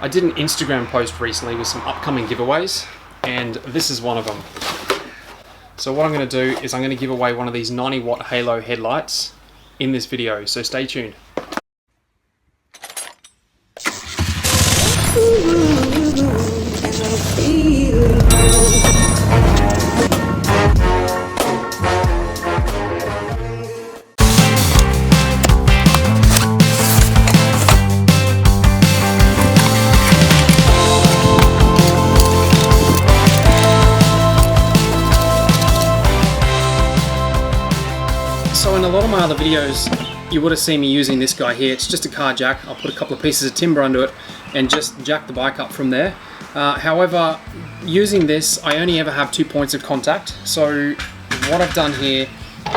I did an Instagram post recently with some upcoming giveaways, and this is one of them. So what I'm going to do is I'm going to give away one of these 90 watt halo headlights in this video, so stay tuned. So in a lot of my other videos, you would have seen me using this guy here. It's just a car jack. I'll put a couple of pieces of timber under it and just jack the bike up from there. However, using this, I only ever have 2 points of contact. So what I've done here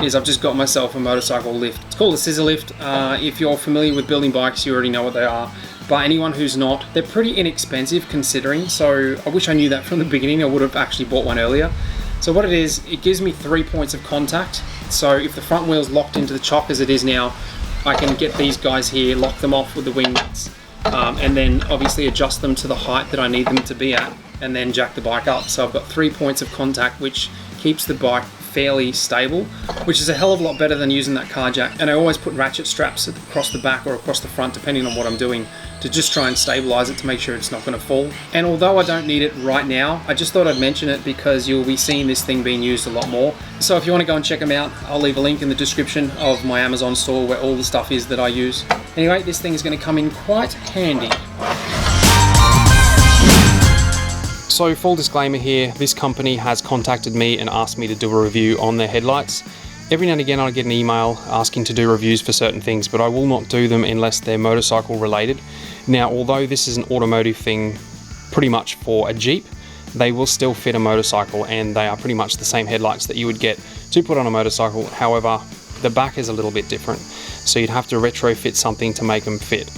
is I've just got myself a motorcycle lift. It's called a scissor lift. If you're familiar with building bikes, you already know what they are. But anyone who's not, they're pretty inexpensive considering. So I wish I knew that from the beginning. I would have actually bought one earlier. So what it is, it gives me 3 points of contact. So if the front wheel's locked into the chock as it is now, I can get these guys here, lock them off with the wing nuts, and then obviously adjust them to the height that I need them to be at, and then jack the bike up. So I've got 3 points of contact, which keeps the bike fairly stable, which is a hell of a lot better than using that car jack. And I always put ratchet straps across the back or across the front, depending on what I'm doing, to just try and stabilize it to make sure it's not going to fall. And although I don't need it right now, I just thought I'd mention it because you'll be seeing this thing being used a lot more. So if you want to go and check them out, I'll leave a link in the description of my Amazon store where all the stuff is that I use. Anyway, this thing is going to come in quite handy. So full disclaimer here, this company has contacted me and asked me to do a review on their headlights. Every now and again I get an email asking to do reviews for certain things, but I will not do them unless they're motorcycle related. Now, although this is an automotive thing pretty much for a Jeep, they will still fit a motorcycle, and they are pretty much the same headlights that you would get to put on a motorcycle. However, the back is a little bit different, so you'd have to retrofit something to make them fit.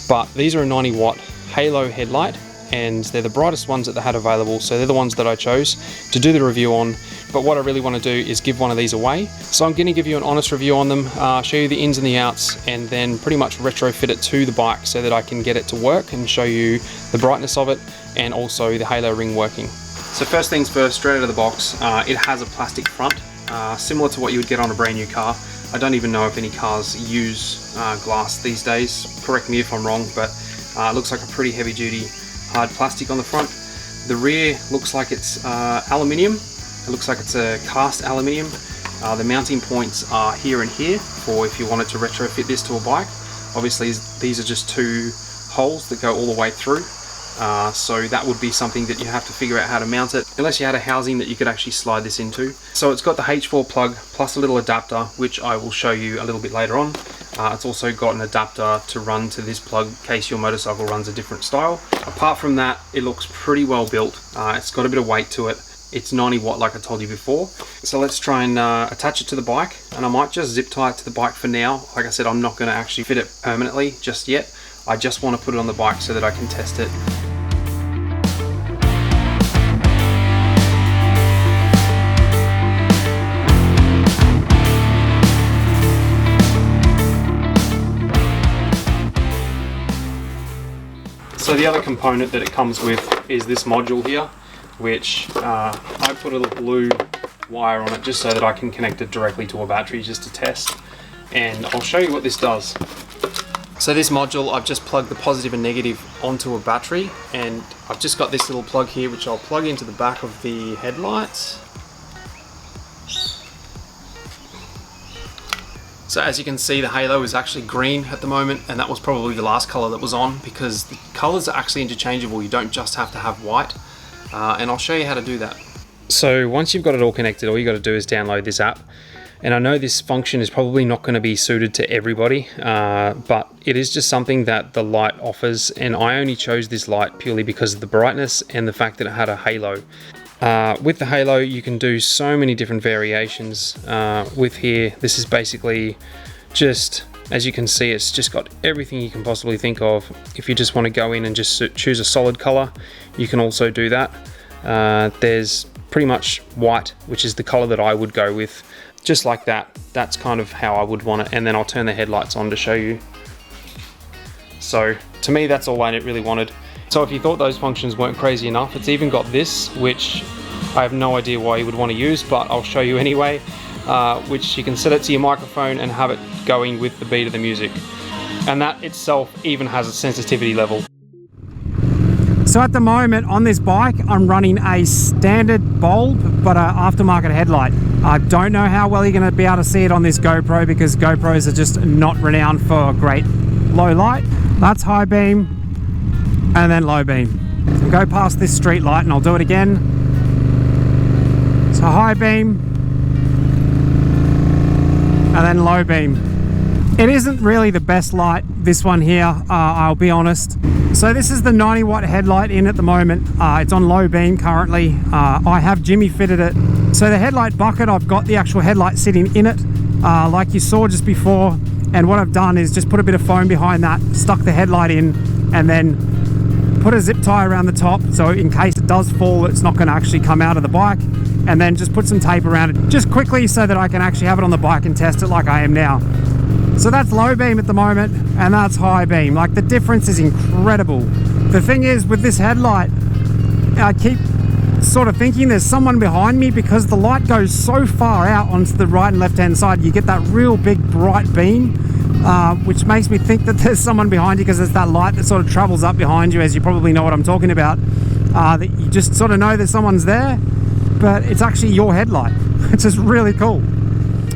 But these are a 90 watt halo headlight, and they're the brightest ones that they had available, so they're the ones that I chose to do the review on. But what I really want to do is give one of these away. So I'm going to give you an honest review on them, show you the ins and the outs, and then pretty much retrofit it to the bike so that I can get it to work and show you the brightness of it and also the halo ring working. So first things first, straight out of the box, it has a plastic front, similar to what you would get on a brand new car. I don't even know if any cars use glass these days. Correct me if I'm wrong, but it looks like a pretty heavy duty hard plastic on the front. The rear looks like it's aluminium. It looks like it's a cast aluminium. The mounting points are here and here for if you wanted to retrofit this to a bike. Obviously these are just 2 holes that go all the way through. So that would be something that you have to figure out how to mount it, unless you had a housing that you could actually slide this into. So it's got the H4 plug plus a little adapter, which I will show you a little bit later on. It's also got an adapter to run to this plug in case your motorcycle runs a different style. Apart from that, it looks pretty well built. It's got a bit of weight to it. It's 90 watt like I told you before. So let's try and attach it to the bike, and I might just zip tie it to the bike for now. Like I said, I'm not going to actually fit it permanently just yet. I just want to put it on the bike so that I can test it. So the other component that it comes with is this module here, which I put a little blue wire on it just so that I can connect it directly to a battery just to test. And I'll show you what this does. So this module, I've just plugged the positive and negative onto a battery, and I've just got this little plug here which I'll plug into the back of the headlights. So as you can see, the halo is actually green at the moment, and that was probably the last color that was on because the colors are actually interchangeable. You don't just have to have white, and I'll show you how to do that. So once you've got it all connected, all you got to do is download this app. And I know this function is probably not going to be suited to everybody, but it is just something that the light offers, and I only chose this light purely because of the brightness and the fact that it had a halo. With the halo, you can do so many different variations. With here, this is basically just, as you can see, it's just got everything you can possibly think of. If you just want to go in and just choose a solid color, you can also do that. There's pretty much white, which is the color that I would go with. Just like that. That's kind of how I would want it. And then I'll turn the headlights on to show you. So to me, that's all I really wanted. So if you thought those functions weren't crazy enough, it's even got this, which I have no idea why you would want to use, but I'll show you anyway, which you can set it to your microphone and have it going with the beat of the music. And that itself even has a sensitivity level. So at the moment on this bike, I'm running a standard bulb, but an aftermarket headlight. I don't know how well you're going to be able to see it on this GoPro, because GoPros are just not renowned for great low light. That's high beam and then low beam. So go past this street light and I'll do it again. So high beam and then low beam. It isn't really the best light, this one here, I'll be honest. So this is the 90 watt headlight in at the moment. It's on low beam currently. I have Jimmy fitted it. So the headlight bucket, I've got the actual headlight sitting in it, like you saw just before. And what I've done is just put a bit of foam behind that, stuck the headlight in, and then put a zip tie around the top, so in case it does fall, it's not gonna actually come out of the bike. And then just put some tape around it, just quickly, so that I can actually have it on the bike and test it like I am now. So that's low beam at the moment, and that's high beam. Like, the difference is incredible. The thing is, with this headlight, I keep sort of thinking there's someone behind me, because the light goes so far out onto the right and left hand side. You get that real big bright beam, which makes me think that there's someone behind you, because there's that light that sort of travels up behind you, as you probably know what I'm talking about, that you just sort of know that someone's there, but it's actually your headlight. It's just really cool.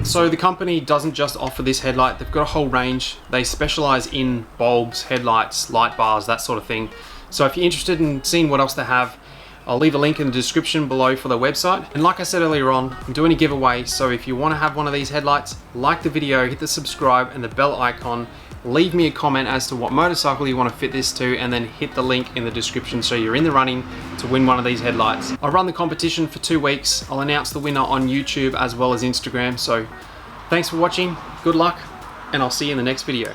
So the company doesn't just offer this headlight, they've got a whole range. They specialize in bulbs, headlights, light bars, that sort of thing. So if you're interested in seeing what else they have, I'll leave a link in the description below for their website. And like I said earlier on, I'm doing a giveaway, so if you want to have one of these headlights, like the video, hit the subscribe and the bell icon, leave me a comment as to what motorcycle you want to fit this to, and then hit the link in the description so you're in the running to win one of these headlights. I run the competition for 2 weeks. I'll announce the winner on YouTube as well as Instagram. So thanks for watching, good luck, and I'll see you in the next video.